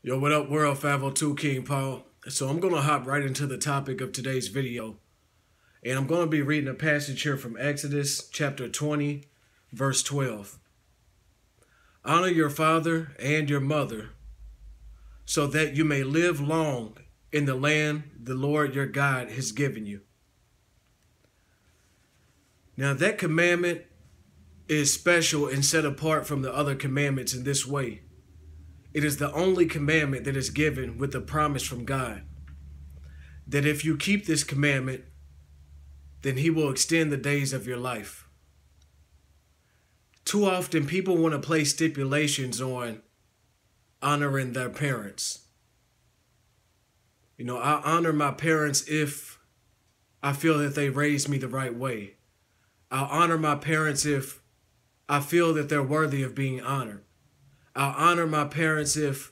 Yo, what up, world? 502 King Paul. So I'm going to hop right into the topic of today's video. And I'm going to be reading a passage here from Exodus chapter 20, verse 12. Honor your father and your mother, so that you may live long in the land the Lord your God has given you. Now that commandment is special and set apart from the other commandments in this way. It is the only commandment that is given with a promise from God, that if you keep this commandment, then he will extend the days of your life. Too often people want to place stipulations on honoring their parents. I honor my parents if I feel that they raised me the right way. I'll honor my parents if I feel that they're worthy of being honored. I'll honor my parents if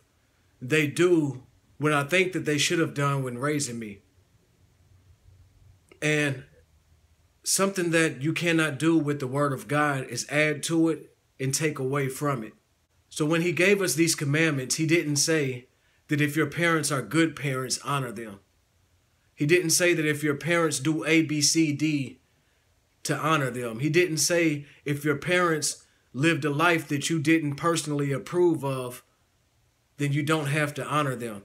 they do what I think that they should have done when raising me. And something that you cannot do with the word of God is add to it and take away from it. So when he gave us these commandments, he didn't say that if your parents are good parents, honor them. He didn't say that if your parents do A, B, C, D, to honor them. He didn't say if your parents lived a life that you didn't personally approve of, then you don't have to honor them.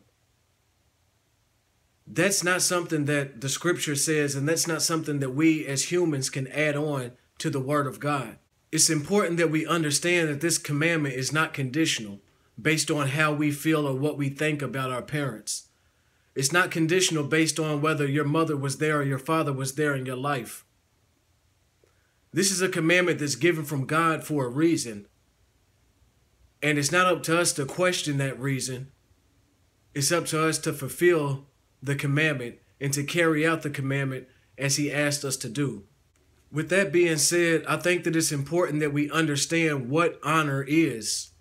That's not something that the scripture says, and that's not something that we as humans can add on to the word of God. It's important that we understand that this commandment is not conditional based on how we feel or what we think about our parents. It's not conditional based on whether your mother was there or your father was there in your life. This is a commandment that's given from God for a reason. And it's not up to us to question that reason. It's up to us to fulfill the commandment and to carry out the commandment as he asked us to do. With that being said, I think that it's important that we understand what honor is.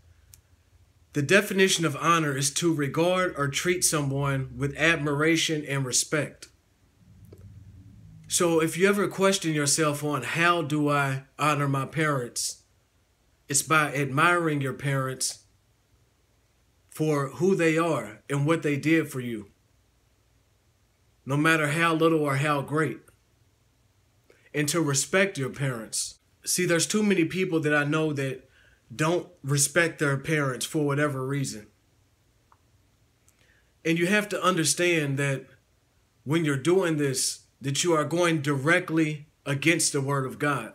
The definition of honor is to regard or treat someone with admiration and respect. So if you ever question yourself on how do I honor my parents, it's by admiring your parents for who they are and what they did for you, no matter how little or how great, and to respect your parents. See, there's too many people that I know that don't respect their parents for whatever reason. And you have to understand that when you're doing this, that you are going directly against the word of God.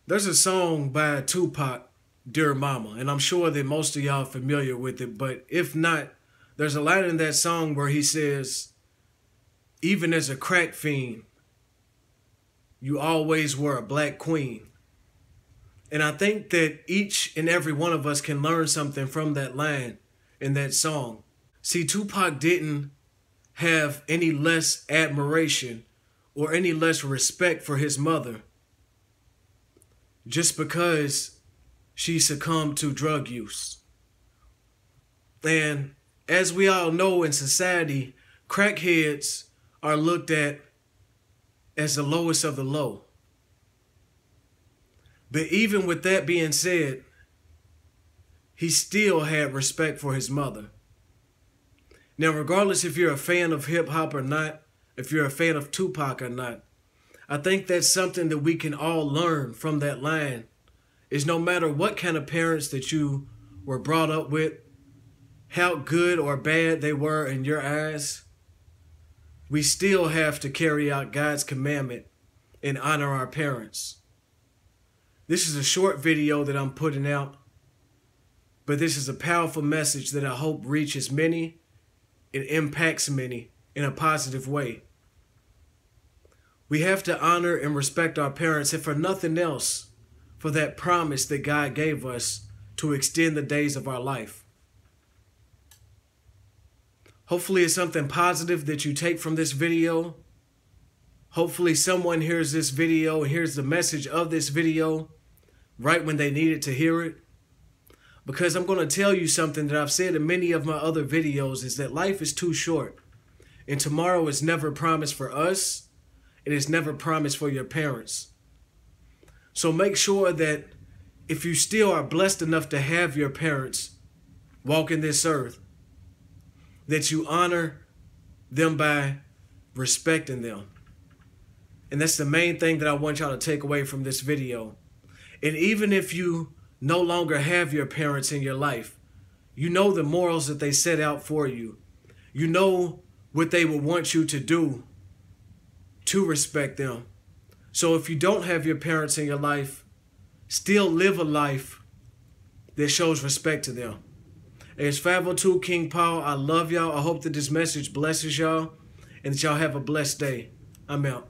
There's a song by Tupac, Dear Mama, and I'm sure that most of y'all are familiar with it, but if not, there's a line in that song where he says, even as a crack fiend, you always were a black queen. And I think that each and every one of us can learn something from that line in that song. See, Tupac didn't have any less admiration or any less respect for his mother just because she succumbed to drug use. And as we all know in society, crackheads are looked at as the lowest of the low. But even with that being said, he still had respect for his mother. Now, regardless if you're a fan of hip hop or not, if you're a fan of Tupac or not, I think that's something that we can all learn from that line, is no matter what kind of parents that you were brought up with, how good or bad they were in your eyes, we still have to carry out God's commandment and honor our parents. This is a short video that I'm putting out, but this is a powerful message that I hope reaches many. It impacts many in a positive way. We have to honor and respect our parents, if for nothing else, for that promise that God gave us to extend the days of our life. Hopefully it's something positive that you take from this video. Hopefully someone hears this video and hears the message of this video right when they needed to hear it. Because I'm going to tell you something that I've said in many of my other videos, is that life is too short. And tomorrow is never promised for us. It is never promised for your parents. So make sure that if you still are blessed enough to have your parents, walking this earth, that you honor them by respecting them. And that's the main thing that I want y'all to take away from this video. And even if you no longer have your parents in your life, you know the morals that they set out for you. You know what they would want you to do to respect them. So if you don't have your parents in your life, still live a life that shows respect to them. It's 502 King Paul. I love y'all. I hope that this message blesses y'all and that y'all have a blessed day. I'm out.